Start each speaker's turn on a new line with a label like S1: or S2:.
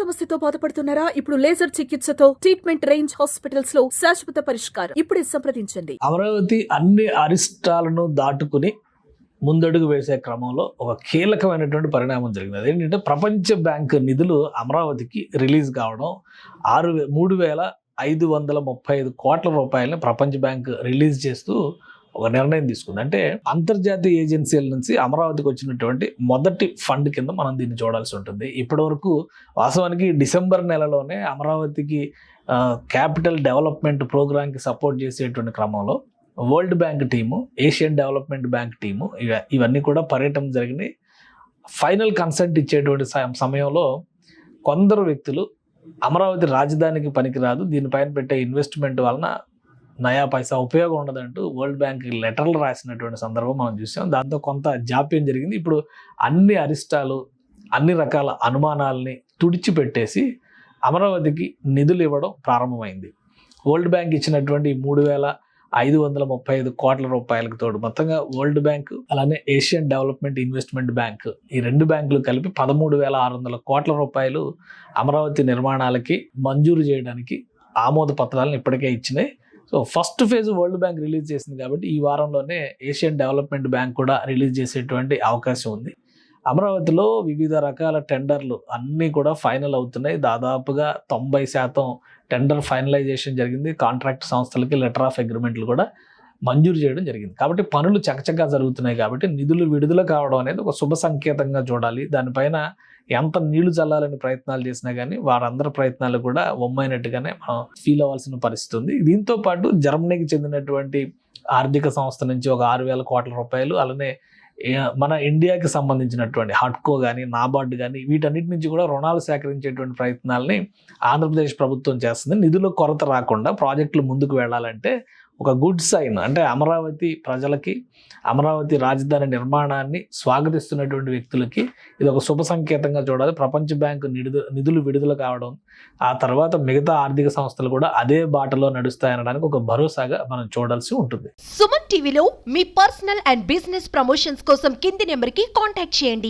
S1: సమస్యతో బాధపడుతున్నారా? ఇప్పుడు లేజర్ చికిత్సతో ట్రీట్మెంట్ రేంజ్ హాస్పిటల్స్ లో శాశ్వత పరిష్కారం. ఇప్పుడే సంప్రదించండి.
S2: అమరావతి అన్ని అరిష్టాలను దాటుకుని ముందడుగు వేసే క్రమంలో ఒక కీలకమైనటువంటి పరిణామం జరిగింది. అదేంటంటే ప్రపంచ బ్యాంక్ నిధులు అమరావతికి రిలీజ్ కావడం. 3,535 కోట్ల రూపాయలని ప్రపంచ బ్యాంక్ రిలీజ్ చేస్తూ ఒక నిర్ణయం తీసుకుంది. అంటే అంతర్జాతీయ ఏజెన్సీల నుంచి అమరావతికి వచ్చినటువంటి మొదటి ఫండ్ కింద మనం దీన్ని చూడాల్సి ఉంటుంది. ఇప్పటి వరకు వాస్తవానికి డిసెంబర్ నెలలోనే అమరావతికి క్యాపిటల్ డెవలప్మెంట్ ప్రోగ్రామ్కి సపోర్ట్ చేసేటువంటి క్రమంలో world bank team, Asian development bank team ఇవన్నీ కూడా పర్యటన జరిగినాయి. ఫైనల్ కన్సెంట్ ఇచ్చేటువంటి సమయంలో కొందరు వ్యక్తులు అమరావతి రాజధానికి పనికిరాదు, దీనిపైన పెట్టే ఇన్వెస్ట్మెంట్ వలన నయా పైసా ఉపయోగం ఉండదంటూ వరల్డ్ బ్యాంక్ లెటర్లు రాసినటువంటి సందర్భం మనం చూసాం. దాంతో కొంత జాప్యం జరిగింది. ఇప్పుడు అన్ని అరిష్టాలు, అన్ని రకాల అనుమానాలని తుడిచిపెట్టేసి అమరావతికి నిధులు ఇవ్వడం ప్రారంభమైంది. వరల్డ్ బ్యాంక్ ఇచ్చినటువంటి 3,535 కోట్ల రూపాయలకు తోడు మొత్తంగా వరల్డ్ బ్యాంక్ అలానే ఏషియన్ డెవలప్మెంట్ ఇన్వెస్ట్మెంట్ బ్యాంక్, ఈ రెండు బ్యాంకులు కలిపి 13,600 కోట్ల రూపాయలు అమరావతి నిర్మాణాలకి మంజూరు చేయడానికి ఆమోద పత్రాలను ఇప్పటికే ఇచ్చినాయి. So first phase world bank release చేసింది కాబట్టి ఈ వారంలోనే ఏషియన్ డెవలప్మెంట్ బ్యాంక్ కూడా రిలీజ్ చేసేటువంటి అవకాశం ఉంది. అమరావతిలో వివిధ రకాల టెండర్లు అన్నీ కూడా ఫైనల్ అవుతున్నాయి. దాదాపుగా 90% టెండర్ ఫైనలైజేషన్ జరిగింది. కాంట్రాక్ట్ సంస్థలకి లెటర్ ఆఫ్ అగ్రిమెంట్లు కూడా మంజూరు చేయడం జరిగింది. కాబట్టి పనులు చకచకా జరుగుతున్నాయి. కాబట్టి నిధులు విడుదల కావడం అనేది ఒక శుభ సంకేతంగా చూడాలి. దానిపైన ఎంత నీళ్లు చల్లాలని ప్రయత్నాలు చేసినా కానీ వారందరి ప్రయత్నాలు కూడా ఒమ్మైనట్టుగానే మనం ఫీల్ అవ్వాల్సిన పరిస్థితి ఉంది. దీంతో పాటు జర్మనీకి చెందినటువంటి ఆర్థిక సంస్థ నుంచి ఒక 6,000 కోట్ల రూపాయలు, అలానే మన ఇండియాకి సంబంధించినటువంటి హడ్కో కానీ నాబార్డ్ కానీ వీటన్నిటి నుంచి కూడా రుణాలు సేకరించేటువంటి ప్రయత్నాలని ఆంధ్రప్రదేశ్ ప్రభుత్వం చేస్తుంది. నిధుల కొరత రాకుండా ప్రాజెక్టులు ముందుకు వెళ్ళాలంటే ఒక గుడ్ సైన్. అంటే అమరావతి ప్రజలకి, అమరావతి రాజధాని నిర్మాణాన్ని స్వాగతిస్తున్నటువంటి వ్యక్తులకి ఇది ఒక శుభ సంకేతంగా చూడాలి. ప్రపంచ బ్యాంకు నిధులు విడుదల కావడం, ఆ తర్వాత మిగతా ఆర్థిక సంస్థలు కూడా అదే బాటలో నడుస్తాయనడానికి ఒక భరోసాగా మనం చూడాల్సి ఉంటుంది.
S3: సుమన్ టీవీలో మీ పర్సనల్ అండ్ బిజినెస్ ప్రమోషన్స్ కోసం కింది నెంబర్కి కాంటాక్ట్ చేయండి.